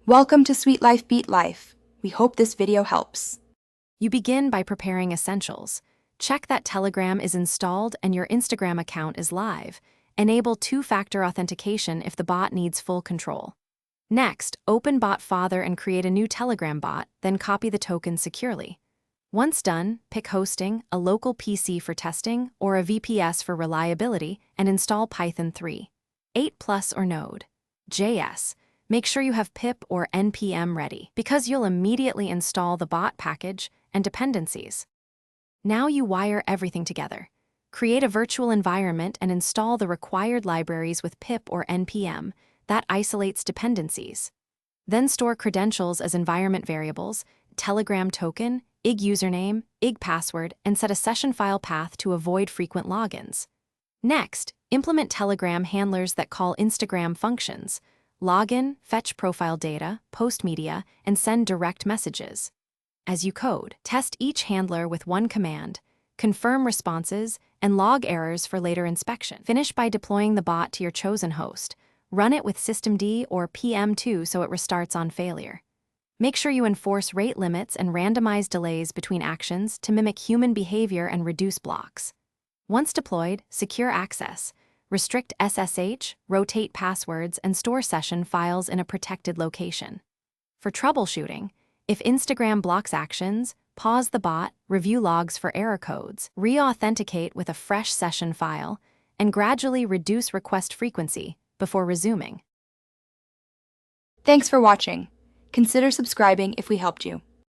Welcome to Sweet Life Beat Life. We hope this video helps. You begin by preparing essentials. Check that Telegram is installed and your Instagram account is live. Enable two-factor authentication if the bot needs full control. Next, open Bot Father and create a new Telegram bot, then copy the token securely. Once done, pick hosting, a local PC for testing, or a VPS for reliability, and install Python 3, 8+ or Node.js. Make sure you have pip or npm ready, because you'll immediately install the bot package and dependencies. Now you wire everything together. Create a virtual environment and install the required libraries with pip or npm that isolates dependencies. Then store credentials as environment variables, Telegram token, IG username, IG password, and set a session file path to avoid frequent logins. Next, implement Telegram handlers that call Instagram functions. Login, fetch profile data, post media, and send direct messages. As you code, test each handler with one command, confirm responses, and log errors for later inspection. Finish by deploying the bot to your chosen host. Run it with systemd or PM2 so it restarts on failure. Make sure you enforce rate limits and randomize delays between actions to mimic human behavior and reduce blocks. Once deployed, secure access. Restrict SSH, rotate passwords, and store session files in a protected location. For troubleshooting, if Instagram blocks actions, pause the bot, review logs for error codes, re-authenticate with a fresh session file, and gradually reduce request frequency before resuming. Thanks for watching. Consider subscribing if we helped you.